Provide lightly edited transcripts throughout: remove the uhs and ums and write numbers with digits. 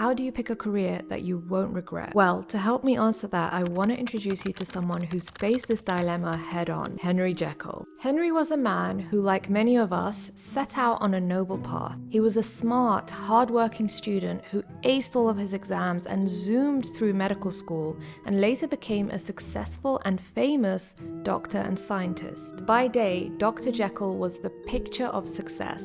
How do you pick a career that you won't regret? Well, to help me answer that, I want to introduce you to someone who's faced this dilemma head on, Henry Jekyll. Henry was a man who, like many of us, set out on a noble path. He was a smart, hard-working student who aced all of his exams and zoomed through medical school and later became a successful and famous doctor and scientist. By day, Dr. Jekyll was the picture of success.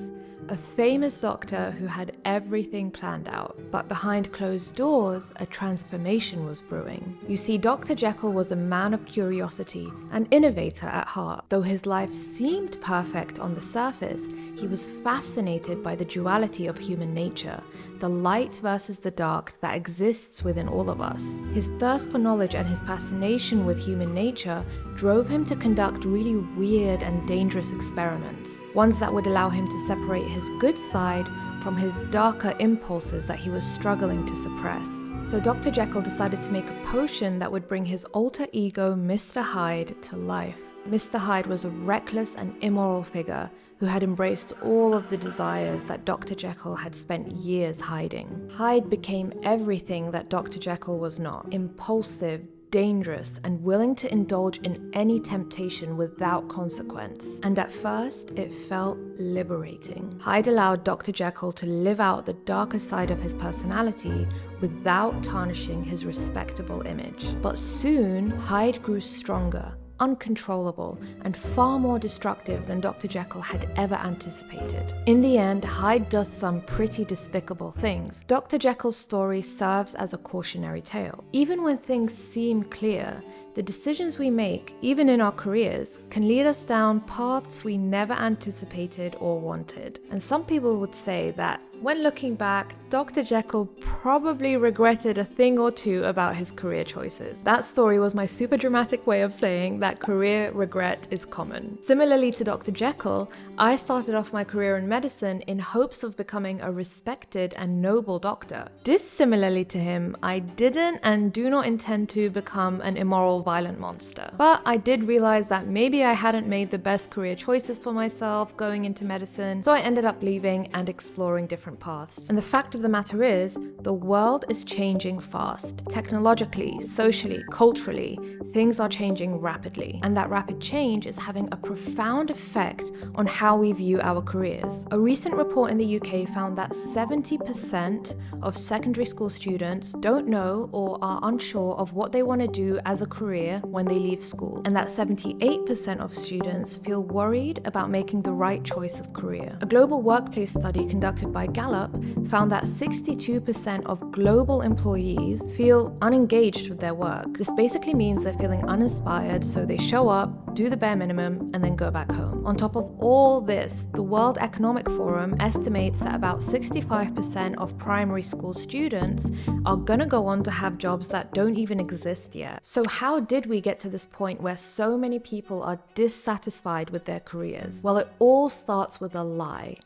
A famous doctor who had everything planned out. But behind closed doors, a transformation was brewing. You see, Dr. Jekyll was a man of curiosity, an innovator at heart. Though his life seemed perfect on the surface, he was fascinated by the duality of human nature, the light versus the dark that exists within all of us. His thirst for knowledge and his fascination with human nature drove him to conduct really weird and dangerous experiments, ones that would allow him to separate his good side from his darker impulses that he was struggling to suppress. So Dr. Jekyll decided to make a potion that would bring his alter ego, Mr. Hyde, to life. Mr. Hyde was a reckless and immoral figure who had embraced all of the desires that Dr. Jekyll had spent years hiding. Hyde became everything that Dr. Jekyll was not: impulsive, dangerous, and willing to indulge in any temptation without consequence. And at first, it felt liberating. Hyde allowed Dr. Jekyll to live out the darker side of his personality without tarnishing his respectable image. But soon, Hyde grew stronger, uncontrollable, and far more destructive than Dr. Jekyll had ever anticipated. In the end, Hyde does some pretty despicable things. Dr. Jekyll's story serves as a cautionary tale. Even when things seem clear, the decisions we make, even in our careers, can lead us down paths we never anticipated or wanted. And some people would say that, when looking back, Dr. Jekyll probably regretted a thing or two about his career choices. That story was my super dramatic way of saying that career regret is common. Similarly to Dr. Jekyll, I started off my career in medicine in hopes of becoming a respected and noble doctor. Dissimilarly to him, I didn't and do not intend to become an immoral, violent monster. But I did realize that maybe I hadn't made the best career choices for myself going into medicine, so I ended up leaving and exploring different paths. And the fact of the matter is, the world is changing fast. Technologically, socially, culturally, things are changing rapidly. And that rapid change is having a profound effect on how we view our careers. A recent report in the UK found that 70% of secondary school students don't know or are unsure of what they want to do as a career when they leave school. And that 78% of students feel worried about making the right choice of career. A global workplace study conducted by Gallup found that 62% of global employees feel unengaged with their work. This basically means they're feeling uninspired, so they show up, do the bare minimum, and then go back home. On top of all this, the World Economic Forum estimates that about 65% of primary school students are gonna go on to have jobs that don't even exist yet. So how did we get to this point where so many people are dissatisfied with their careers? Well, it all starts with a lie.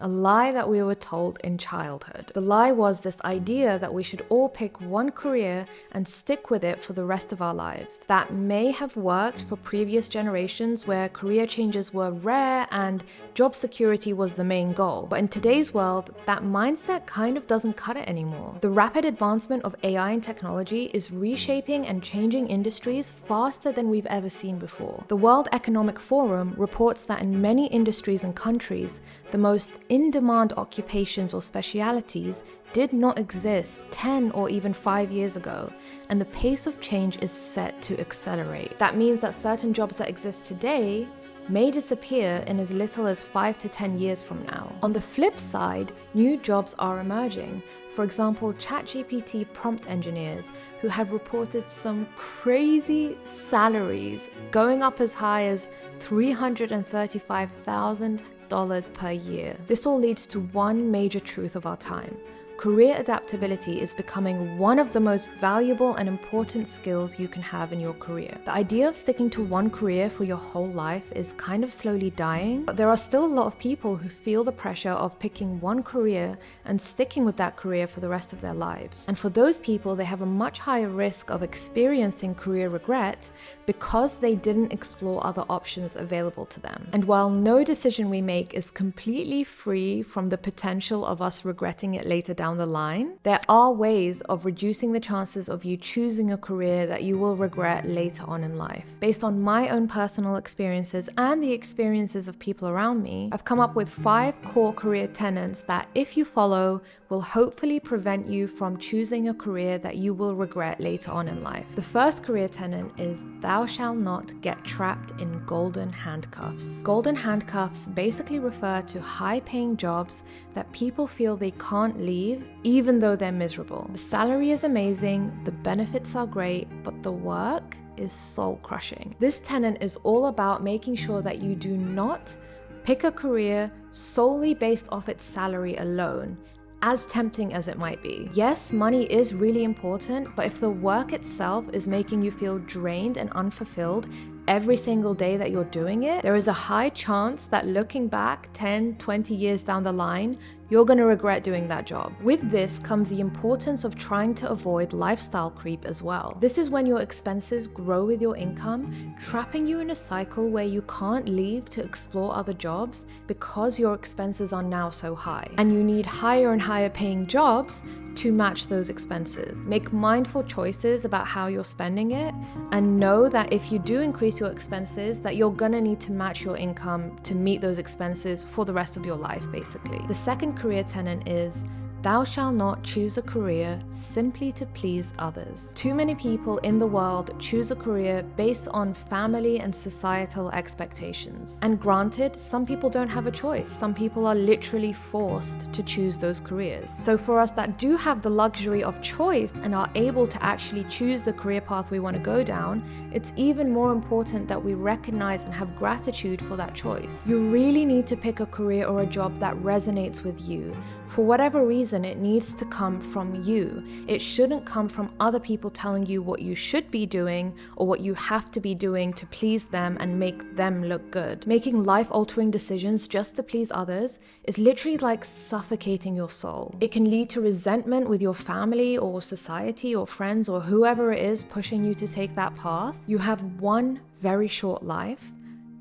A lie that we were told in childhood. The lie was this idea that we should all pick one career and stick with it for the rest of our lives. That may have worked for previous generations where career changes were rare and job security was the main goal. But in today's world, that mindset kind of doesn't cut it anymore. The rapid advancement of AI and technology is reshaping and changing industries faster than we've ever seen before. The World Economic Forum reports that in many industries and countries, the most in-demand occupations or specialities did not exist 10 or even 5 years ago, and the pace of change is set to accelerate. That means that certain jobs that exist today may disappear in as little as 5 to 10 years from now. On the flip side, new jobs are emerging. For example, ChatGPT prompt engineers who have reported some crazy salaries going up as high as $335,000 per year. This all leads to one major truth of our time. Career adaptability is becoming one of the most valuable and important skills you can have in your career. The idea of sticking to one career for your whole life is kind of slowly dying, but there are still a lot of people who feel the pressure of picking one career and sticking with that career for the rest of their lives. And for those people, they have a much higher risk of experiencing career regret because they didn't explore other options available to them. And while no decision we make is completely free from the potential of us regretting it later down down the line, there are ways of reducing the chances of you choosing a career that you will regret later on in life. Based on my own personal experiences and the experiences of people around me, I've come up with 5 core career tenets that, if you follow, will hopefully prevent you from choosing a career that you will regret later on in life. The first career tenet is thou shalt not get trapped in golden handcuffs. Golden handcuffs basically refer to high-paying jobs that people feel they can't leave even though they're miserable. The salary is amazing, the benefits are great, but the work is soul-crushing. This tenet is all about making sure that you do not pick a career solely based off its salary alone, as tempting as it might be. Yes, money is really important, but if the work itself is making you feel drained and unfulfilled every single day that you're doing it, there is a high chance that looking back 10, 20 years down the line, you're going to regret doing that job. With this comes the importance of trying to avoid lifestyle creep as well. This is when your expenses grow with your income, trapping you in a cycle where you can't leave to explore other jobs because your expenses are now so high. And you need higher and higher paying jobs to match those expenses. Make mindful choices about how you're spending it, and know that if you do increase your expenses, that you're gonna need to match your income to meet those expenses for the rest of your life, basically. The second career tenet is thou shalt not choose a career simply to please others. Too many people in the world choose a career based on family and societal expectations. And granted, some people don't have a choice. Some people are literally forced to choose those careers. So for us that do have the luxury of choice and are able to actually choose the career path we want to go down, it's even more important that we recognize and have gratitude for that choice. You really need to pick a career or a job that resonates with you. For whatever reason, it needs to come from you. It shouldn't come from other people telling you what you should be doing or what you have to be doing to please them and make them look good. Making life-altering decisions just to please others is literally like suffocating your soul. It can lead to resentment with your family or society or friends or whoever it is pushing you to take that path. You have one very short life.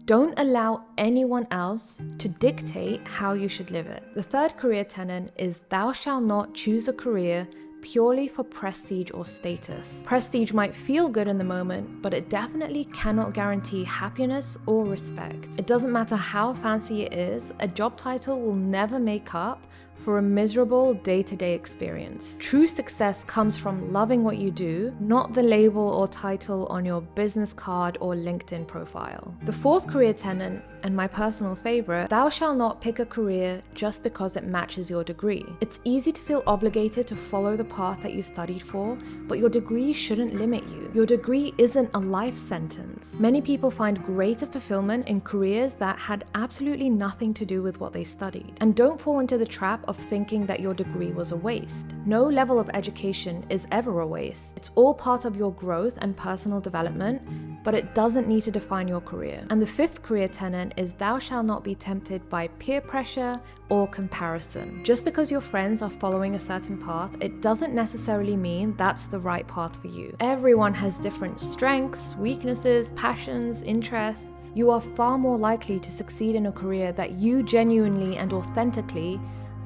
Don't allow anyone else to dictate how you should live it. The third career tenet is thou shalt not choose a career purely for prestige or status. Prestige might feel good in the moment, but it definitely cannot guarantee happiness or respect. It doesn't matter how fancy it is, a job title will never make up for a miserable day-to-day experience. True success comes from loving what you do, not the label or title on your business card or LinkedIn profile. The fourth career tenet, and my personal favorite, thou shalt not pick a career just because it matches your degree. It's easy to feel obligated to follow the path that you studied for, but your degree shouldn't limit you. Your degree isn't a life sentence. Many people find greater fulfillment in careers that had absolutely nothing to do with what they studied. And don't fall into the trap of thinking that your degree was a waste. No level of education is ever a waste. It's all part of your growth and personal development, but it doesn't need to define your career. And the fifth career tenet is thou shalt not be tempted by peer pressure or comparison. Just because your friends are following a certain path, it doesn't necessarily mean that's the right path for you. Everyone has different strengths, weaknesses, passions, interests. You are far more likely to succeed in a career that you genuinely and authentically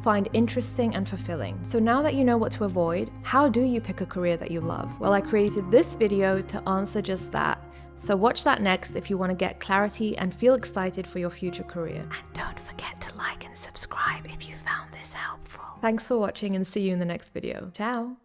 find interesting and fulfilling. So now that you know what to avoid, how do you pick a career that you love? Well, I created this video to answer just that. So watch that next if you want to get clarity and feel excited for your future career. And don't forget to like and subscribe if you found this helpful. Thanks for watching and see you in the next video. Ciao!